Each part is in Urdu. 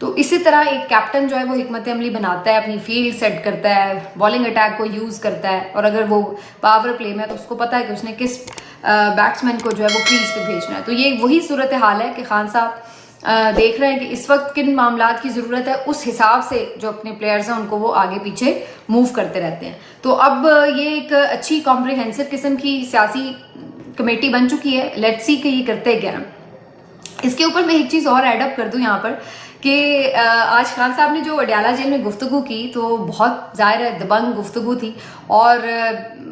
تو اسی طرح ایک کیپٹن جو ہے وہ حکمت عملی بناتا ہے, اپنی فیلڈ سیٹ کرتا ہے, بالنگ اٹیک کو یوز کرتا ہے, اور اگر وہ پاور پلے میں ہے تو اس کو پتہ ہے کہ اس نے کس بیٹسمین کو جو ہے وہ کریز پہ بھیجنا ہے. تو یہ وہی صورتحال ہے کہ خان صاحب دیکھ رہے ہیں کہ اس وقت کن معاملات کی ضرورت ہے, اس حساب سے جو اپنے پلیئرز ہیں ان کو وہ آگے پیچھے موو کرتے رہتے ہیں. تو اب یہ ایک اچھی کمپریہنسو قسم کی سیاسی کمیٹی بن چکی ہے. لیٹس سی کہ یہ کرتے کیا ہیں. اس کے اوپر میں ایک چیز اور ایڈ اپ کر دوں یہاں پر کہ آج خان صاحب نے جو اڈیالہ جیل میں گفتگو کی تو بہت ظاہر ہے دبنگ گفتگو تھی, اور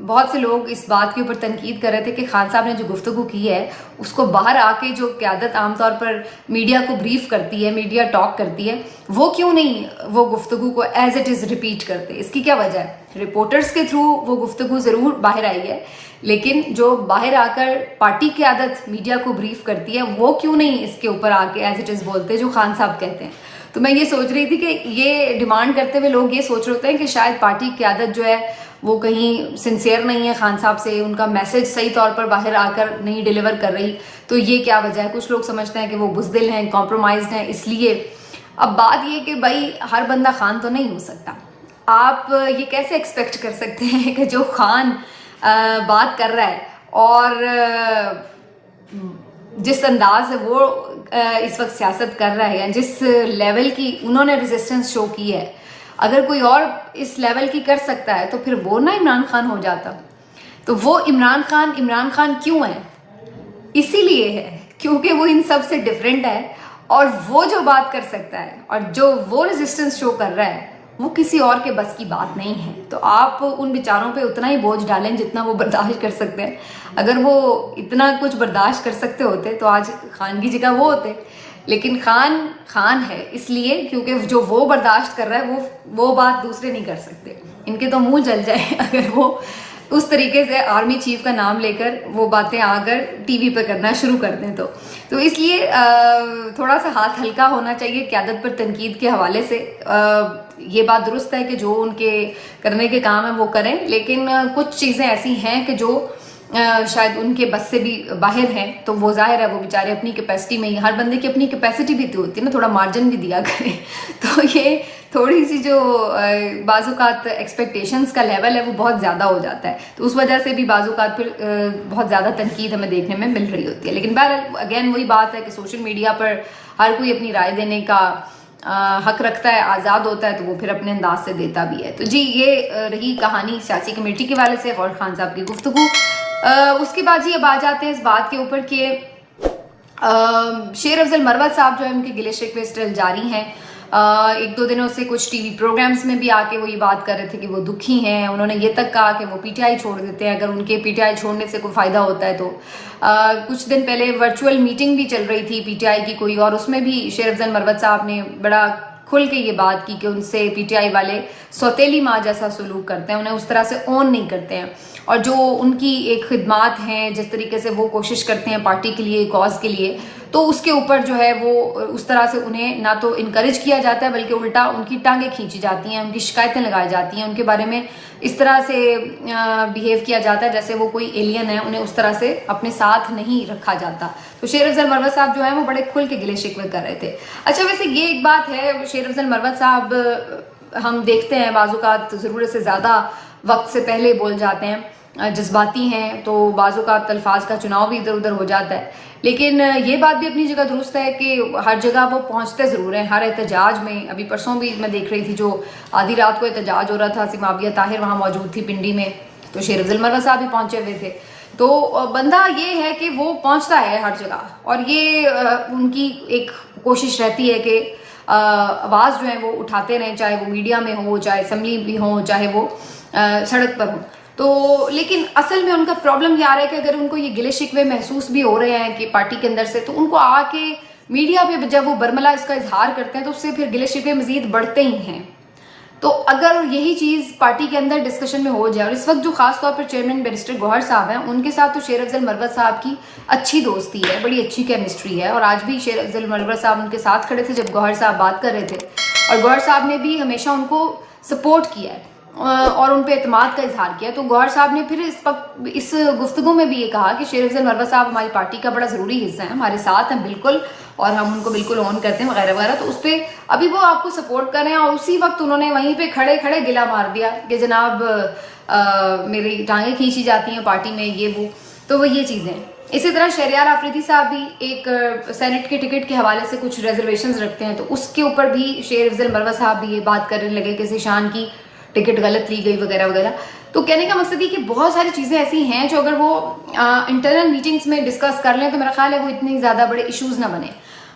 بہت سے لوگ اس بات کے اوپر تنقید کر رہے تھے کہ خان صاحب نے جو گفتگو کی ہے اس کو باہر آ کے جو قیادت عام طور پر میڈیا کو بریف کرتی ہے, میڈیا ٹاک کرتی ہے, وہ کیوں نہیں وہ گفتگو کو ایز اٹ از ریپیٹ کرتے. اس کی کیا وجہ ہے؟ رپورٹرز کے تھرو وہ گفتگو ضرور باہر آئی ہے, لیکن جو باہر آ کر پارٹی قیادت میڈیا کو بریف کرتی ہے وہ کیوں نہیں اس کے اوپر آ کے ایز اٹ از بولتے جو خان صاحب کہتے ہیں. تو میں یہ سوچ رہی تھی کہ یہ ڈیمانڈ کرتے ہوئے لوگ یہ سوچ رہے ہوتے ہیں کہ شاید پارٹی قیادت جو ہے وہ کہیں سنسیئر نہیں ہے خان صاحب سے, ان کا میسج صحیح طور پر باہر آ کر نہیں ڈیلیور کر رہی. تو یہ کیا وجہ ہے؟ کچھ لوگ سمجھتے ہیں کہ وہ بزدل ہیں, کمپرومائزڈ ہیں اس لیے. اب بات یہ کہ بھائی ہر بندہ خان تو نہیں ہو سکتا. آپ یہ کیسے ایکسپیکٹ کر سکتے ہیں کہ جو خان بات کر رہا ہے اور جس انداز سے وہ اس وقت سیاست کر رہا ہے یا جس لیول کی انہوں نے ریزسٹنس شو کی ہے, اگر کوئی اور اس لیول کی کر سکتا ہے تو پھر وہ نہ عمران خان ہو جاتا. تو وہ عمران خان کیوں ہے؟ اسی لیے ہے کیونکہ وہ ان سب سے ڈفرینٹ ہے, اور وہ جو بات کر سکتا ہے اور جو وہ ریزسٹنس شو کر رہا ہے وہ کسی اور کے بس کی بات نہیں ہے. تو آپ ان بیچاروں پہ اتنا ہی بوجھ ڈالیں جتنا وہ برداشت کر سکتے ہیں. اگر وہ اتنا کچھ برداشت کر سکتے ہوتے تو آج خان کی جگہ وہ ہوتے, لیکن خان ہے اس لیے کیونکہ جو وہ برداشت کر رہا ہے وہ بات دوسرے نہیں کر سکتے. ان کے تو منہ جل جائے اگر وہ اس طریقے سے آرمی چیف کا نام لے کر وہ باتیں آ کر ٹی وی پہ کرنا شروع کر دیں. تو اس لیے تھوڑا سا ہاتھ ہلکا ہونا چاہیے قیادت پر تنقید کے حوالے سے. یہ بات درست ہے کہ جو ان کے کرنے کے کام ہیں وہ کریں, لیکن کچھ چیزیں ایسی ہیں کہ جو شاید ان کے بس سے بھی باہر ہیں. تو وہ ظاہر ہے وہ بیچارے اپنی کیپیسٹی میں ہی, ہر بندے کی اپنی کیپیسٹی بھی تو ہوتی ہے نا, تھوڑا مارجن بھی دیا کریں. تو یہ تھوڑی سی جو بعض اوقات ایکسپیکٹیشنز کا لیول ہے وہ بہت زیادہ ہو جاتا ہے, تو اس وجہ سے بھی بعض اوقات پھر بہت زیادہ تنقید ہمیں دیکھنے میں مل رہی ہوتی ہے. لیکن بہرحال اگین وہی بات ہے کہ سوشل میڈیا پر ہر کوئی اپنی رائے دینے کا حق رکھتا ہے, آزاد ہوتا ہے, تو وہ پھر اپنے انداز سے دیتا بھی ہے. تو جی یہ رہی کہانی سیاسی کمیٹی کے والے سے اور خان صاحب کی گفتگو. اس کے بعد جی اب آ جاتے ہیں اس بات کے اوپر کہ شیر افضل مروت صاحب جو ہے ان کے گلے شکوے اسٹل جاری ہیں. ایک دو دنوں سے کچھ ٹی وی پروگرامز میں بھی آ کے وہ یہ بات کر رہے تھے کہ وہ دکھی ہیں. انہوں نے یہ تک کہا کہ وہ پی ٹی آئی چھوڑ دیتے ہیں اگر ان کے پی ٹی آئی چھوڑنے سے کوئی فائدہ ہوتا ہے تو. کچھ دن پہلے ورچوئل میٹنگ بھی چل رہی تھی پی ٹی آئی کی کوئی, اور اس میں بھی شیر افضل مروت صاحب نے بڑا کھل کے یہ بات کی کہ ان سے پی ٹی آئی والے سوتیلی ماں جیسا سلوک کرتے ہیں, انہیں اس طرح سے اون نہیں کرتے ہیں, اور جو ان کی ایک خدمات ہیں جس طریقے سے وہ کوشش کرتے ہیں پارٹی کے لیے, کاز کے لیے, تو اس کے اوپر جو ہے وہ اس طرح سے انہیں نہ تو انکریج کیا جاتا ہے بلکہ الٹا ان کی ٹانگیں کھینچی جاتی ہیں, ان کی شکایتیں لگائی جاتی ہیں, ان کے بارے میں اس طرح سے بیہیو کیا جاتا ہے جیسے وہ کوئی ایلین ہے, انہیں اس طرح سے اپنے ساتھ نہیں رکھا جاتا. تو شیر افضل مروت صاحب جو ہیں وہ بڑے کھل کے گلے شکوے کر رہے تھے. اچھا ویسے یہ ایک بات ہے, شیر افضل مروت صاحب ہم دیکھتے ہیں بعض اوقات ضرورت سے زیادہ وقت سے پہلے بول جاتے ہیں, جذباتی ہیں, تو بعض اوقات الفاظ کا چناؤ بھی ادھر ادھر ہو جاتا ہے. لیکن یہ بات بھی اپنی جگہ درست ہے کہ ہر جگہ وہ پہنچتے ضرور ہیں, ہر احتجاج میں. ابھی پرسوں بھی میں دیکھ رہی تھی جو آدھی رات کو احتجاج ہو رہا تھا, سماویہ طاہر وہاں موجود تھی پنڈی میں, تو شیر افضل مروت صاحب بھی پہنچے ہوئے تھے. تو بندہ یہ ہے کہ وہ پہنچتا ہے ہر جگہ, اور یہ ان کی ایک کوشش رہتی ہے کہ آواز جو ہے وہ اٹھاتے رہیں, چاہے وہ میڈیا میں ہو, چاہے اسمبلی بھی ہو, چاہے وہ سڑک پر ہو. تو لیکن اصل میں ان کا پرابلم یہ آ رہا ہے کہ اگر ان کو یہ گلے شکوے محسوس بھی ہو رہے ہیں کہ پارٹی کے اندر سے, تو ان کو آ کے میڈیا پہ جب وہ برملا اس کا اظہار کرتے ہیں تو اس سے پھر گلے شکوے مزید بڑھتے ہی ہیں. تو اگر یہی چیز پارٹی کے اندر ڈسکشن میں ہو جائے, اور اس وقت جو خاص طور پر چیئرمین بیرسٹر گوہر صاحب ہیں ان کے ساتھ تو شیر افضل مروت صاحب کی اچھی دوستی ہے, بڑی اچھی کیمسٹری ہے, اور آج بھی شیر افضل مروت صاحب ان کے ساتھ کھڑے تھے جب گوہر صاحب بات کر رہے تھے, اور گوہر صاحب نے بھی ہمیشہ ان کو سپورٹ کیا ہے اور ان پہ اعتماد کا اظہار کیا. تو گوہر صاحب نے پھر اس گفتگو میں بھی یہ کہا کہ شیر افضل مروت صاحب ہماری پارٹی کا بڑا ضروری حصہ ہے, ہمارے ساتھ ہیں بالکل, اور ہم ان کو بالکل آن کرتے ہیں وغیرہ وغیرہ. تو اس پہ ابھی وہ آپ کو سپورٹ کر رہے ہیں اور اسی وقت انہوں نے وہیں پہ کھڑے کھڑے گلا مار دیا کہ جناب میری ٹانگیں کھینچی جاتی ہیں پارٹی میں یہ وہ. تو وہ یہ چیزیں. اسی طرح شہریار آفریدی صاحب بھی ایک سینٹ کے ٹکٹ کے حوالے سے کچھ ریزرویشنز رکھتے ہیں, تو اس کے اوپر بھی شیر افضل مروت صاحب بھی یہ بات کرنے لگے کہ ذیشان کی ٹکٹ غلط لی گئی وغیرہ وغیرہ. تو کہنے کا مقصد یہ کہ بہت ساری چیزیں ایسی ہیں جو اگر وہ انٹرنل میٹنگز میں ڈسکس کر لیں تو میرا خیال ہے وہ اتنی زیادہ بڑے ایشوز نہ بنے.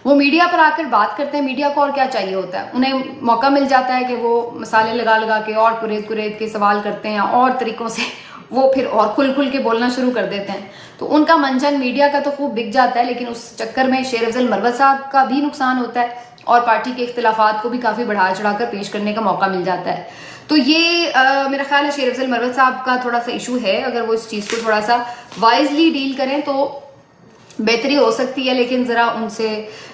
وہ میڈیا پر آ کر بات کرتے ہیں, میڈیا کو اور کیا چاہیے ہوتا ہے, انہیں موقع مل جاتا ہے کہ وہ مسالے لگا لگا کے اور کرید کے سوال کرتے ہیں اور طریقوں سے وہ پھر اور کھل کے بولنا شروع کر دیتے ہیں. تو ان کا منجن میڈیا کا تو خوب بک جاتا ہے, لیکن اس چکر میں شیر افضل مروت صاحب کا بھی نقصان ہوتا ہے اور پارٹی کے اختلافات کو بھی کافی بڑھا چڑھا کر پیش کرنے کا موقع مل جاتا ہے. تو یہ میرا خیال ہے شیر افضل مروت صاحب کا تھوڑا سا ایشو ہے. اگر وہ اس چیز کو تھوڑا سا وائزلی ڈیل کریں تو بہتری ہو سکتی ہے, لیکن ذرا ان سے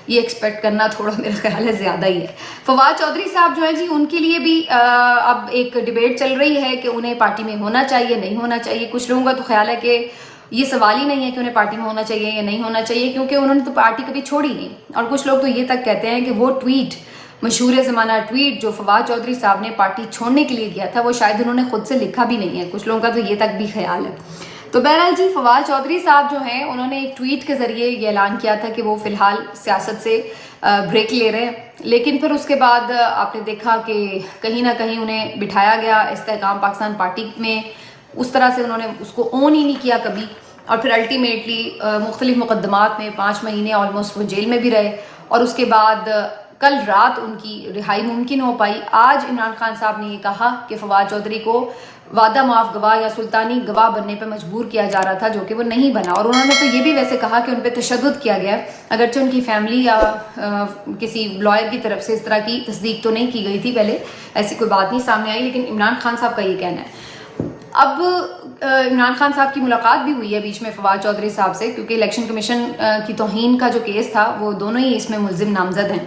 یہ ایکسپیکٹ کرنا تھوڑا میرا خیال ہے زیادہ ہی ہے. فواد چودھری صاحب جو ہے جی, ان کے لیے بھی اب ایک ڈیبیٹ چل رہی ہے کہ انہیں پارٹی میں ہونا چاہیے نہیں ہونا چاہیے. کچھ لوگوں کا تو خیال ہے کہ یہ سوال ہی نہیں ہے کہ انہیں پارٹی میں ہونا چاہیے یا نہیں ہونا چاہیے, کیونکہ انہوں نے تو پارٹی کبھی چھوڑی نہیں. اور کچھ لوگ تو یہ تک کہتے ہیں کہ وہ ٹویٹ, مشہور زمانہ ٹویٹ جو فواد چودھری صاحب نے پارٹی چھوڑنے کے لیے کیا تھا, وہ شاید انہوں نے خود سے لکھا بھی نہیں ہے. کچھ لوگوں کا تو یہ تک بھی خیال ہے. تو بہرحال جی, فواد چودھری صاحب جو ہیں انہوں نے ایک ٹویٹ کے ذریعے یہ اعلان کیا تھا کہ وہ فی الحال سیاست سے بریک لے رہے ہیں, لیکن پھر اس کے بعد آپ نے دیکھا کہ کہیں نہ کہیں انہیں بٹھایا گیا استحکام پاکستان پارٹی میں. اس طرح سے انہوں نے اس کو اون ہی نہیں کیا کبھی, اور پھر الٹیمیٹلی مختلف مقدمات میں 5 مہینے آلموسٹ وہ جیل میں بھی رہے, اور اس کے بعد کل رات ان کی رہائی ممکن ہو پائی. آج عمران خان صاحب نے یہ کہا کہ فواد چودھری کو وعدہ معاف گواہ یا سلطانی گواہ بننے پہ مجبور کیا جا رہا تھا, جو کہ وہ نہیں بنا. اور انہوں نے تو یہ بھی ویسے کہا کہ ان پہ تشدد کیا گیا, اگرچہ ان کی فیملی یا کسی لائر کی طرف سے اس طرح کی تصدیق تو نہیں کی گئی تھی پہلے, ایسی کوئی بات نہیں سامنے آئی, لیکن عمران خان صاحب کا یہ کہنا ہے. اب عمران خان صاحب کی ملاقات بھی ہوئی ہے بیچ میں فواد چودھری صاحب سے, کیونکہ الیکشن کمیشن کی توہین کا جو کیس تھا وہ دونوں ہی اس میں ملزم نامزد ہیں.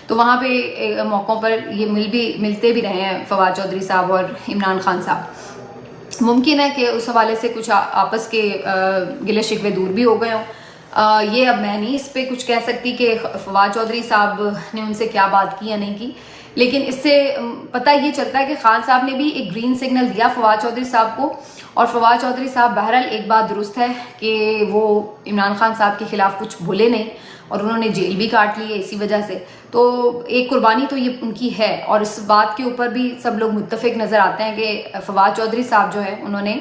تو وہاں پہ موقعوں پر یہ ملتے بھی رہے ہیں فواد چودھری صاحب اور عمران خان صاحب. ممکن ہے کہ اس حوالے سے کچھ آپس کے گلے شکوے دور بھی ہو گئے ہوں. یہ اب میں نہیں اس پہ کچھ کہہ سکتی کہ فواد چودھری صاحب نے ان سے کیا بات کی یا نہیں کی, لیکن اس سے پتہ یہ چلتا ہے کہ خان صاحب نے بھی ایک گرین سگنل دیا فواد چودھری صاحب کو. اور فواد چودھری صاحب بہرحال ایک بات درست ہے کہ وہ عمران خان صاحب کے خلاف کچھ بولے نہیں, اور انہوں نے جیل بھی کاٹ لی ہے اسی وجہ سے. تو ایک قربانی تو یہ ان کی ہے, اور اس بات کے اوپر بھی سب لوگ متفق نظر آتے ہیں کہ فواد چودھری صاحب جو ہے انہوں نے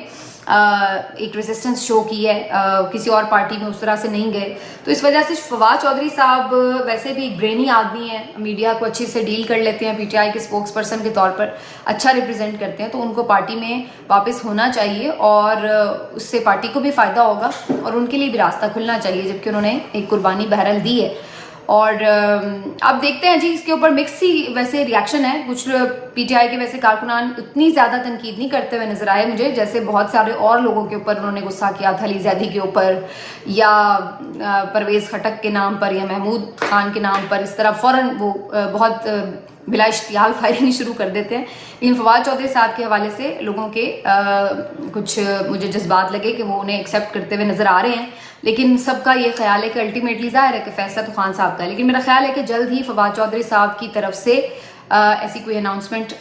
ایک ریزسٹنس شو کی ہے, کسی اور پارٹی میں اس طرح سے نہیں گئے. تو اس وجہ سے فواد چودھری صاحب ویسے بھی ایک برینی آدمی ہیں, میڈیا کو اچھے سے ڈیل کر لیتے ہیں, پی ٹی آئی کے اسپوکس پرسن کے طور پر اچھا ریپرزینٹ کرتے ہیں. تو ان کو پارٹی میں واپس ہونا چاہیے, اور اس سے پارٹی کو بھی فائدہ ہوگا اور ان کے لیے بھی راستہ کھلنا چاہیے, جبکہ انہوں نے ایک قربانی بہرحال دی ہے. اور اب دیکھتے ہیں جی, اس کے اوپر مکس ہی ویسے ریاکشن ہے. کچھ پی ٹی آئی کے ویسے کارکنان اتنی زیادہ تنقید نہیں کرتے ہوئے نظر آئے مجھے, جیسے بہت سارے اور لوگوں کے اوپر انہوں نے غصہ کیا تھا, علی زیدی کے اوپر یا پرویز خٹک کے نام پر یا محمود خان کے نام پر. اس طرح فوراً وہ بہت بلا اشتعال فائرنگ شروع کر دیتے ہیں. لیکن فواد چودھری صاحب کے حوالے سے لوگوں کے کچھ مجھے جذبات لگے کہ وہ انہیں ایکسیپٹ کرتے ہوئے نظر آ رہے ہیں. لیکن سب کا یہ خیال ہے کہ الٹیمیٹلی ظاہر ہے کہ فیصلہ تو خان صاحب کا ہے, لیکن میرا خیال ہے کہ جلد ہی فواد چودھری صاحب کی طرف سے ایسی کوئی اناؤنسمنٹ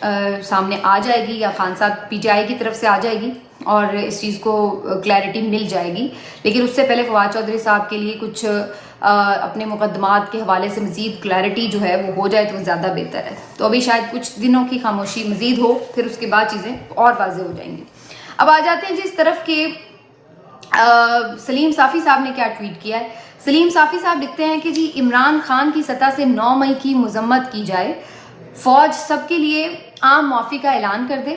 سامنے آ جائے گی, یا خان صاحب پی ٹی آئی کی طرف سے آ جائے گی اور اس چیز کو کلیئرٹی مل جائے گی. لیکن اس سے پہلے فواد چودھری صاحب کے لیے کچھ اپنے مقدمات کے حوالے سے مزید کلیئرٹی جو ہے وہ ہو جائے تو زیادہ بہتر ہے. تو ابھی شاید کچھ دنوں کی خاموشی مزید ہو, پھر اس کے بعد چیزیں اور واضح ہو جائیں گی. اب آ جاتے ہیں جس طرف کہ سلیم صافی صاحب نے کیا ٹویٹ کیا ہے. سلیم صافی صاحب لکھتے ہیں کہ جی, عمران خان کی سطح سے 9 مئی کی مذمت کی جائے, فوج سب کے لیے عام معافی کا اعلان کر دے.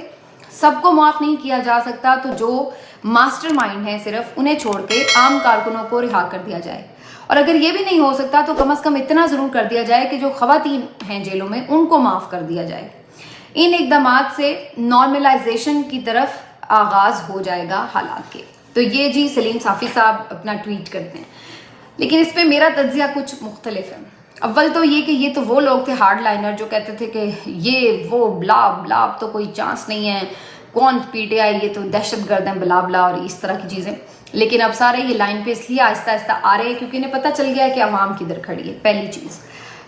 سب کو معاف نہیں کیا جا سکتا, تو جو ماسٹر مائنڈ ہیں صرف انہیں چھوڑ کے عام کارکنوں کو رہا کر دیا جائے. اور اگر یہ بھی نہیں ہو سکتا تو کم از کم اتنا ضرور کر دیا جائے کہ جو خواتین ہیں جیلوں میں ان کو معاف کر دیا جائے. ان اقدامات سے نارملائزیشن کی طرف آغاز ہو جائے گا حالات کے. تو یہ جی سلیم صافی صاحب اپنا ٹویٹ کرتے ہیں, لیکن اس پہ میرا تجزیہ کچھ مختلف ہے. اول تو یہ کہ یہ تو وہ لوگ تھے ہارڈ لائنر جو کہتے تھے کہ یہ وہ بلا بلا تو کوئی چانس نہیں ہے, کون پی ٹی آئی, یہ تو دہشت گرد ہیں بلا بلا اور اس طرح کی چیزیں. لیکن اب سارے یہ لائن پہ اس لیے آہستہ آہستہ آ رہے ہیں کیونکہ انہیں پتہ چل گیا ہے کہ عوام کدھر کھڑی ہے، پہلی چیز۔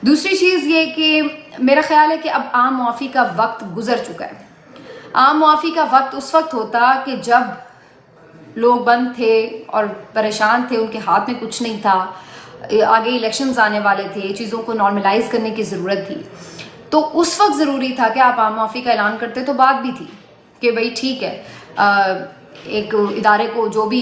دوسری چیز یہ کہ میرا خیال ہے کہ اب عام معافی کا وقت گزر چکا ہے۔ عام معافی کا وقت اس وقت ہوتا کہ جب لوگ بند تھے اور پریشان تھے، ان کے ہاتھ میں کچھ نہیں تھا، آگے الیکشنز آنے والے تھے، چیزوں کو نارملائز کرنے کی ضرورت تھی، تو اس وقت ضروری تھا کہ آپ عام معافی کا اعلان کرتے، تو بات بھی تھی کہ بھئی ٹھیک ہے، ایک ادارے کو جو بھی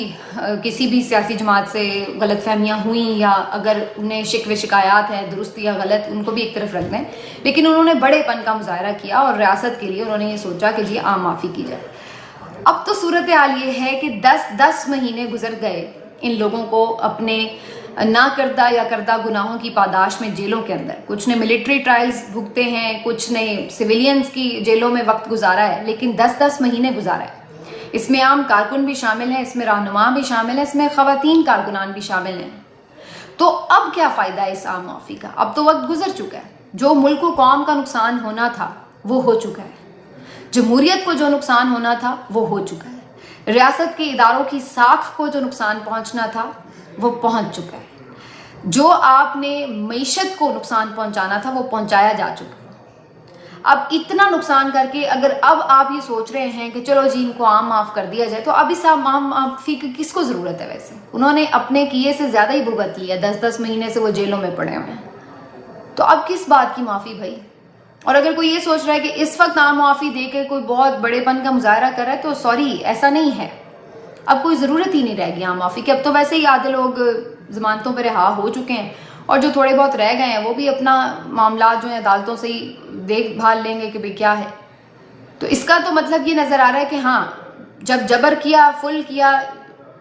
کسی بھی سیاسی جماعت سے غلط فہمیاں ہوئیں یا اگر انہیں شکوے شکایات ہیں درست یا غلط، ان کو بھی ایک طرف رکھ دیں، لیکن انہوں نے بڑے پن کا مظاہرہ کیا اور ریاست کے لیے انہوں نے یہ سوچا کہ جی عام معافی کی جائے۔ اب تو صورتحال یہ ہے کہ 10 مہینے گزر گئے ان لوگوں کو اپنے نہ کردہ یا کردہ گناہوں کی پاداش میں جیلوں کے اندر، کچھ نے ملٹری ٹرائلز بھگتے ہیں، کچھ نے سویلینز کی جیلوں میں وقت گزارا ہے، لیکن 10 مہینے گزارا ہے۔ اس میں عام کارکن بھی شامل ہیں، اس میں رہنما بھی شامل ہیں، اس میں خواتین کارکنان بھی شامل ہیں۔ تو اب کیا فائدہ ہے اس عام معافی کا؟ اب تو وقت گزر چکا ہے، جو ملک و قوم کا نقصان ہونا تھا وہ ہو چکا ہے، جمہوریت کو جو نقصان ہونا تھا وہ ہو چکا ہے، ریاست کے اداروں کی ساکھ کو جو نقصان پہنچنا تھا وہ پہنچ چکا ہے، جو آپ نے معیشت کو نقصان پہنچانا تھا وہ پہنچایا جا چکا ہے۔ اب اتنا نقصان کر کے اگر اب آپ یہ سوچ رہے ہیں کہ چلو جی ان کو عام معاف کر دیا جائے، تو اب اس عام معافی کی کس کو ضرورت ہے؟ ویسے انہوں نے اپنے کیے سے زیادہ ہی بھگت لیا، 10 مہینے سے وہ جیلوں میں پڑے ہوئے ہیں، تو اب کس بات کی معافی بھائی؟ اور اگر کوئی یہ سوچ رہا ہے کہ اس وقت عام معافی دے کے کوئی بہت بڑے پن کا مظاہرہ کر رہا ہے، تو سوری، ایسا نہیں ہے۔ اب کوئی ضرورت ہی نہیں رہ گی عام معافی کی، اب تو ویسے ہی آدھے لوگ ضمانتوں پہ رہا ہو چکے ہیں، اور جو تھوڑے بہت رہ گئے ہیں وہ بھی اپنا معاملات جو ہیں عدالتوں سے ہی دیکھ بھال لیں گے کہ بھئی کیا ہے۔ تو اس کا تو مطلب یہ نظر آ رہا ہے کہ ہاں، جب جبر کیا، فل کیا،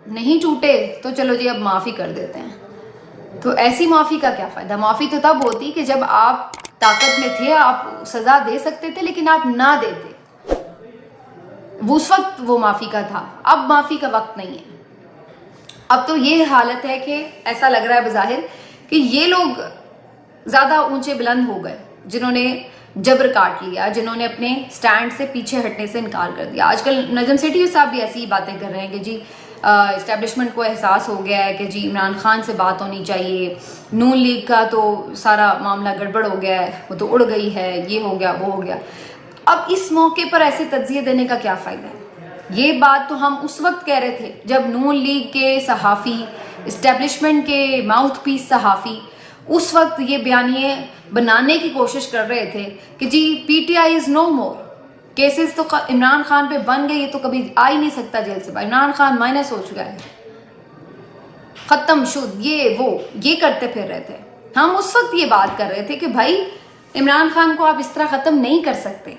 نہیں ٹوٹے، تو چلو جی اب معافی کر دیتے ہیں۔ تو ایسی معافی کا کیا فائدہ؟ معافی تو تب ہوتی کہ جب آپ طاقت میں تھے، آپ سزا دے سکتے تھے، لیکن آپ نہ دیتے، اس وقت وہ معافی کا تھا۔ اب معافی کا وقت نہیں ہے۔ اب تو یہ حالت ہے کہ ایسا لگ رہا ہے بظاہر کہ یہ لوگ زیادہ اونچے بلند ہو گئے، جنہوں نے جبر کاٹ لیا، جنہوں نے اپنے سٹینڈ سے پیچھے ہٹنے سے انکار کر دیا۔ آج کل نجم سیٹھی صاحب بھی ایسی ہی باتیں کر رہے ہیں کہ جی اسٹیبلشمنٹ کو احساس ہو گیا ہے کہ جی عمران خان سے بات ہونی چاہیے، نون لیگ کا تو سارا معاملہ گڑبڑ ہو گیا ہے، وہ تو اڑ گئی ہے، یہ ہو گیا، وہ ہو گیا۔ اب اس موقع پر ایسے تجزیے دینے کا کیا فائدہ ہے؟ یہ بات تو ہم اس وقت کہہ رہے تھے جب نون لیگ کے صحافی، اسٹیبلشمنٹ کے ماؤتھ پیس صحافی اس وقت یہ بیانیے بنانے کی کوشش کر رہے تھے کہ جی P T I is know more, cases تو عمران خان پہ بن گئے، یہ تو کبھی آ ہی نہیں سکتا جیل سے باہر، عمران خان مائنس ہو چکا ہے، ختم شد، یہ کرتے پھر رہے تھے۔ ہم اس وقت یہ بات کر رہے تھے کہ بھائی عمران خان کو آپ اس طرح ختم نہیں کر سکتے،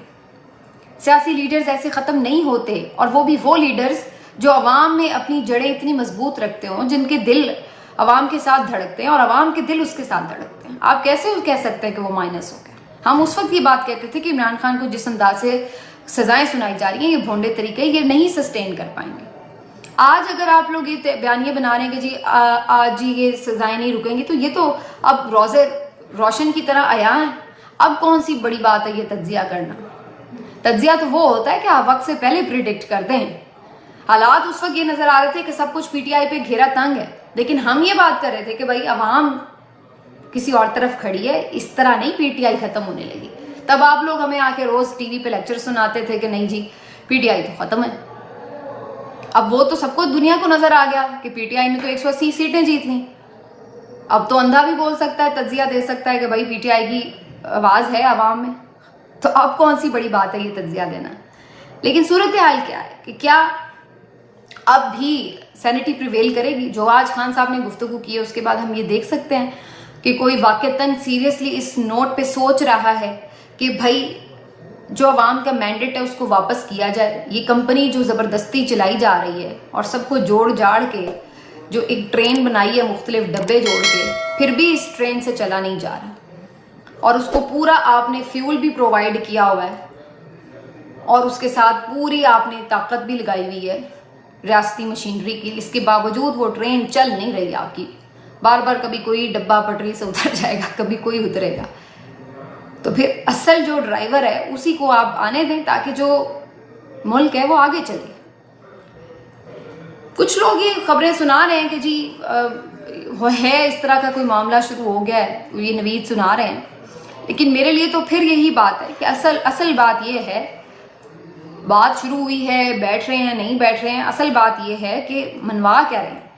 سیاسی لیڈرز ایسے ختم نہیں ہوتے، اور وہ بھی وہ لیڈرز جو عوام میں اپنی جڑیں اتنی مضبوط رکھتے ہوں، جن کے دل عوام کے ساتھ دھڑکتے ہیں اور عوام کے دل اس کے ساتھ دھڑکتے ہیں۔ آپ کیسے کہہ سکتے ہیں کہ وہ مائنس ہو گئے؟ ہم اس وقت یہ بات کہتے تھے کہ عمران خان کو جس انداز سے سزائیں سنائی جا رہی ہیں، یہ بھونڈے طریقے، یہ نہیں سسٹین کر پائیں گے۔ آج اگر آپ لوگ یہ بیانیے بنا رہے ہیں کہ جی آج جی یہ سزائیں نہیں رکیں گی، تو یہ تو اب روزے روشن کی طرح عیاں ہیں۔ اب کون سی بڑی بات ہے یہ تجزیہ کرنا؟ تجزیہ تو وہ ہوتا ہے کہ آپ وقت سے پہلے پریڈکٹ کر دیں۔ حالات اس وقت یہ نظر آ رہے تھے کہ سب کچھ پی ٹی آئی پہ گھیرا تنگ ہے، لیکن ہم یہ بات کر رہے تھے کہ بھائی عوام کسی اور طرف کھڑی ہے، اس طرح نہیں پی ٹی آئی ختم ہونے لگی۔ تب آپ لوگ ہمیں آ کے روز ٹی وی پہ لیکچر سناتے تھے کہ نہیں جی پی ٹی آئی تو ختم ہے۔ اب وہ تو سب کو دنیا کو نظر آ گیا کہ پی ٹی آئی نے تو 180 سیٹیں جیت لیں۔ اب تو اندھا بھی بول سکتا ہے، تجزیہ دے سکتا ہے کہ بھائی پی ٹی آئی کی آواز ہے عوام میں، تو اب کون سی بڑی بات ہے یہ تجزیہ دینا؟ لیکن صورتحال کیا ہے کہ کیا اب بھی سینٹی پریویل کرے گی؟ جو آج خان صاحب نے گفتگو کی ہے اس کے بعد ہم یہ دیکھ سکتے ہیں کہ کوئی واقعتاً سیریسلی اس نوٹ پہ سوچ رہا ہے کہ بھائی جو عوام کا مینڈیٹ ہے اس کو واپس کیا جائے۔ یہ کمپنی جو زبردستی چلائی جا رہی ہے اور سب کو جوڑ جاڑ کے جو ایک ٹرین بنائی ہے مختلف ڈبے جوڑ کے، پھر بھی اس ٹرین سے چلا نہیں جا رہا، اور اس کو پورا آپ نے فیول بھی پرووائڈ کیا ہوا ہے، اور اس کے ساتھ پوری آپ نے طاقت بھی لگائی ہوئی ہے ریاستی مشینری کی، اس کے باوجود وہ ٹرین چل نہیں رہی آپ کی۔ بار بار کبھی کوئی ڈبہ پٹری سے اتر جائے گا، کبھی کوئی اترے گا، تو پھر اصل جو ڈرائیور ہے اسی کو آپ آنے دیں تاکہ جو ملک ہے وہ آگے چلے۔ کچھ لوگ یہ خبریں سنا رہے ہیں کہ جی ہے اس طرح کا کوئی معاملہ شروع ہو گیا ہے، یہ نوید سنا رہے ہیں، لیکن میرے لیے تو پھر یہی بات ہے کہ اصل بات یہ ہے، بات شروع ہوئی ہے، بیٹھ رہے ہیں نہیں بیٹھ رہے ہیں، اصل بات یہ ہے کہ منوا کیا رہے ہیں.